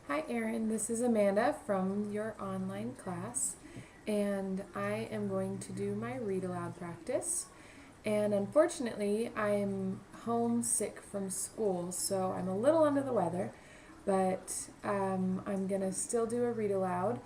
Hi Erin, this is Amanda from your online class, and I am going to do my read aloud practice. And unfortunately, I'm homesick from school, so I'm a little under the weather, but I'm gonna still do a read aloud.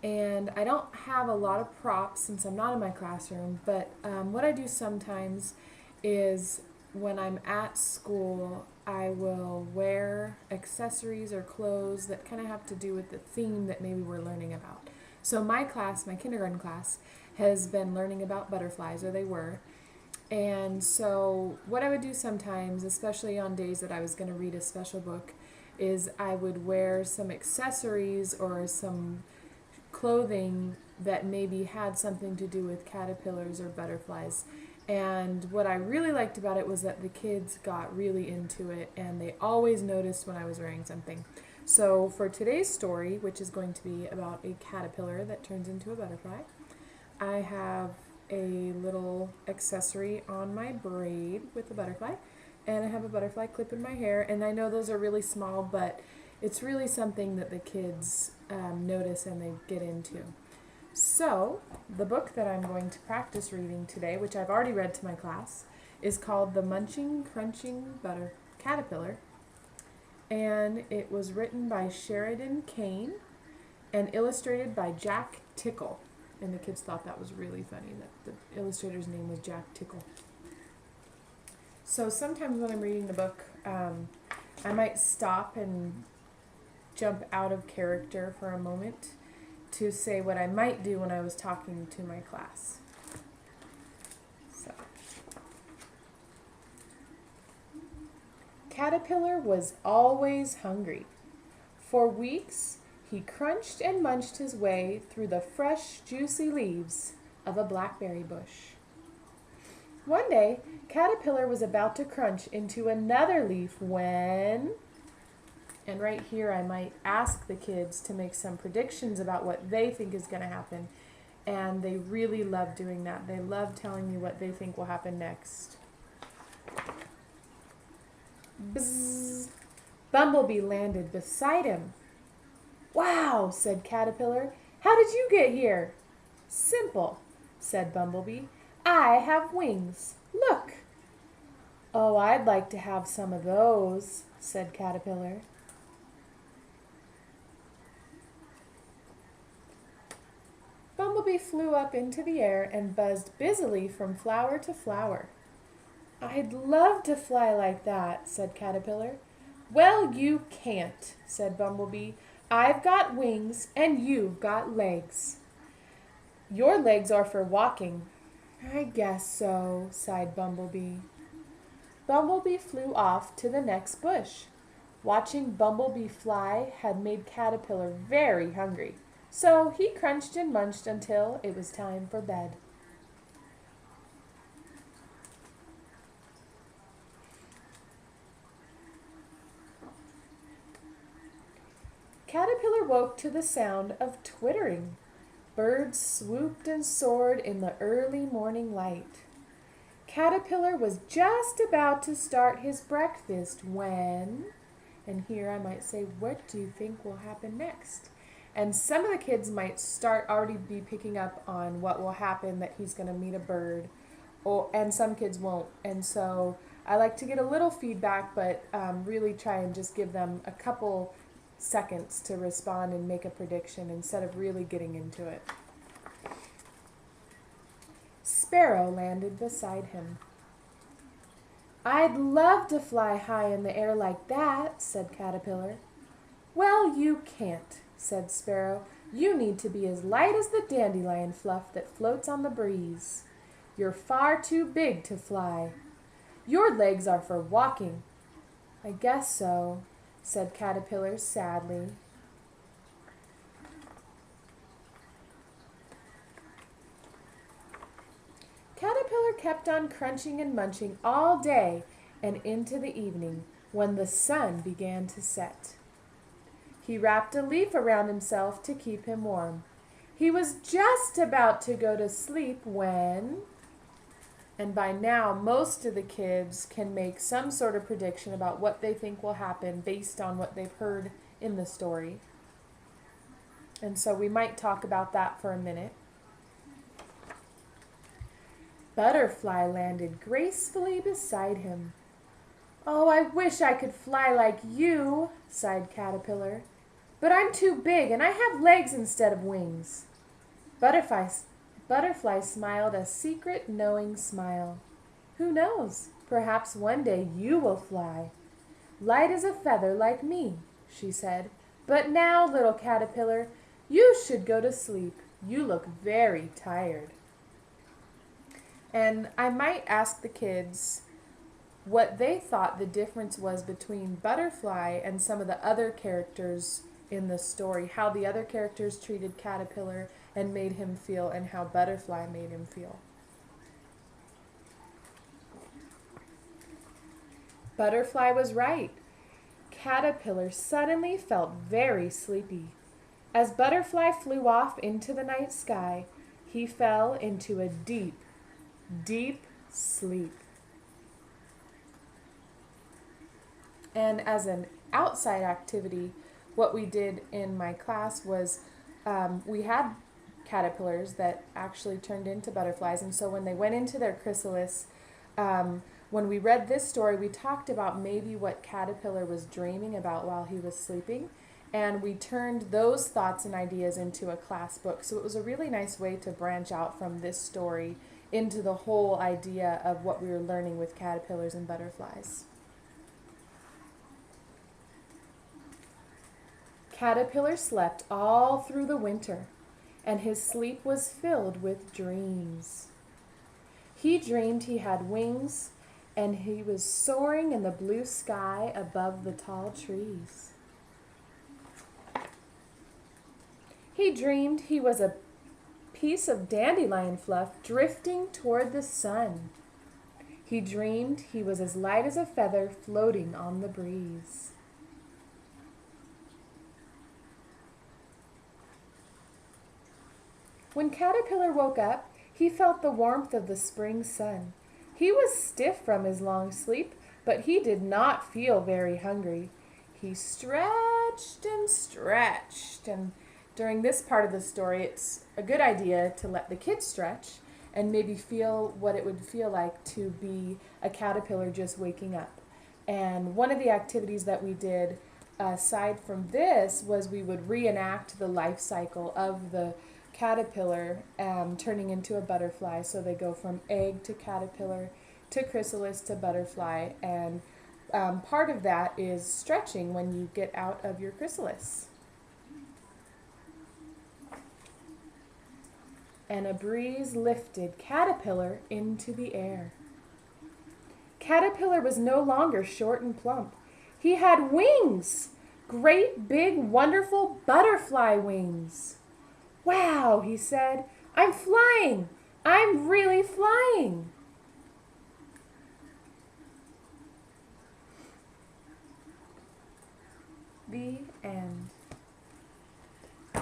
And I don't have a lot of props since I'm not in my classroom, but what I do sometimes is when I'm at school, I will wear accessories or clothes that kind of have to do with the theme that maybe we're learning about. So my class, my kindergarten class, has been learning about butterflies, or they were. And so what I would do sometimes, especially on days that I was going to read a special book, is I would wear some accessories or some clothing that maybe had something to do with caterpillars or butterflies. And what I really liked about it was that the kids got really into it and they always noticed when I was wearing something. So for today's story, which is going to be about a caterpillar that turns into a butterfly, I have a little accessory on my braid with a butterfly, and I have a butterfly clip in my hair. And I know those are really small, but it's really something that the kids notice and they get into. So, the book that I'm going to practice reading today, which I've already read to my class, is called The Munching Crunching Butter Caterpillar, and it was written by Sheridan Kane and illustrated by Jack Tickle. And the kids thought that was really funny that the illustrator's name was Jack Tickle. So sometimes when I'm reading the book, I might stop and jump out of character for a moment to say what I might do when I was talking to my class. So, Caterpillar was always hungry. For weeks, he crunched and munched his way through the fresh, juicy leaves of a blackberry bush. One day, Caterpillar was about to crunch into another leaf when... And right here, I might ask the kids to make some predictions about what they think is going to happen. And they really love doing that. They love telling me what they think will happen next. Bzzz! Bumblebee landed beside him. Wow, said Caterpillar. How did you get here? Simple, said Bumblebee. I have wings. Look. Oh, I'd like to have some of those, said Caterpillar. Bumblebee flew up into the air and buzzed busily from flower to flower. I'd love to fly like that, said Caterpillar. Well, you can't, said Bumblebee. I've got wings and you've got legs. Your legs are for walking. I guess so, sighed Bumblebee. Bumblebee flew off to the next bush. Watching Bumblebee fly had made Caterpillar very hungry, so he crunched and munched until it was time for bed. Caterpillar woke to the sound of twittering. Birds swooped and soared in the early morning light. Caterpillar was just about to start his breakfast when, and here I might say, what do you think will happen next? And some of the kids might already be picking up on what will happen, that he's going to meet a bird, and some kids won't. And so I like to get a little feedback, but really try and just give them a couple seconds to respond and make a prediction instead of really getting into it. Sparrow landed beside him. I'd love to fly high in the air like that, said Caterpillar. Well, you can't, said Sparrow. You need to be as light as the dandelion fluff that floats on the breeze. You're far too big to fly. Your legs are for walking. I guess so, said Caterpillar sadly. Caterpillar kept on crunching and munching all day and into the evening when the sun began to set. He wrapped a leaf around himself to keep him warm. He was just about to go to sleep when... And by now, most of the kids can make some sort of prediction about what they think will happen based on what they've heard in the story. And so we might talk about that for a minute. Butterfly landed gracefully beside him. "Oh, I wish I could fly like you," sighed Caterpillar. "But I'm too big and I have legs instead of wings." Butterfly smiled a secret, knowing smile. "Who knows? Perhaps one day you will fly. Light as a feather like me," she said. "But now, little caterpillar, you should go to sleep. You look very tired." And I might ask the kids what they thought the difference was between Butterfly and some of the other characters in the story, how the other characters treated Caterpillar and made him feel, and how Butterfly made him feel. Butterfly was right. Caterpillar suddenly felt very sleepy. As Butterfly flew off into the night sky, he fell into a deep, deep sleep. And as an outside activity, what we did in my class was we had caterpillars that actually turned into butterflies. And so when they went into their chrysalis, when we read this story, we talked about maybe what Caterpillar was dreaming about while he was sleeping. And we turned those thoughts and ideas into a class book. So it was a really nice way to branch out from this story into the whole idea of what we were learning with caterpillars and butterflies. Caterpillar slept all through the winter, and his sleep was filled with dreams. He dreamed he had wings, and he was soaring in the blue sky above the tall trees. He dreamed he was a piece of dandelion fluff drifting toward the sun. He dreamed he was as light as a feather floating on the breeze. When Caterpillar woke up, he felt the warmth of the spring sun. He was stiff from his long sleep, but he did not feel very hungry. He stretched and stretched, and during this part of the story, it's a good idea to let the kids stretch and maybe feel what it would feel like to be a caterpillar just waking up. And one of the activities that we did, aside from this, was we would reenact the life cycle of the caterpillar turning into a butterfly. So they go from egg to caterpillar to chrysalis to butterfly, and part of that is stretching when you get out of your chrysalis. And a breeze lifted Caterpillar into the air. Caterpillar was no longer short and plump. He had wings, great big wonderful butterfly wings. "Wow," he said, "I'm flying! I'm really flying!" The end.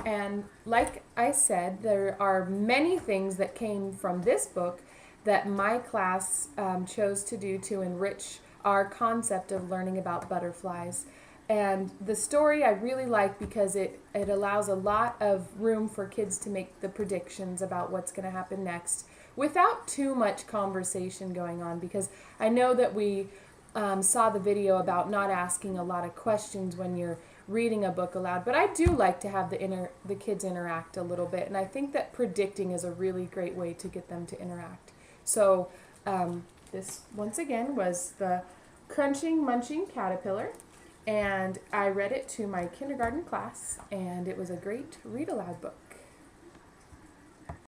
And like I said, there are many things that came from this book that my class chose to do to enrich our concept of learning about butterflies. And the story I really like because it allows a lot of room for kids to make the predictions about what's going to happen next without too much conversation going on, because I know that we saw the video about not asking a lot of questions when you're reading a book aloud, but I do like to have the kids interact a little bit, and I think that predicting is a really great way to get them to interact. So this, once again, was the Crunching Munching Caterpillar, and I read it to my kindergarten class, and it was a great read aloud book.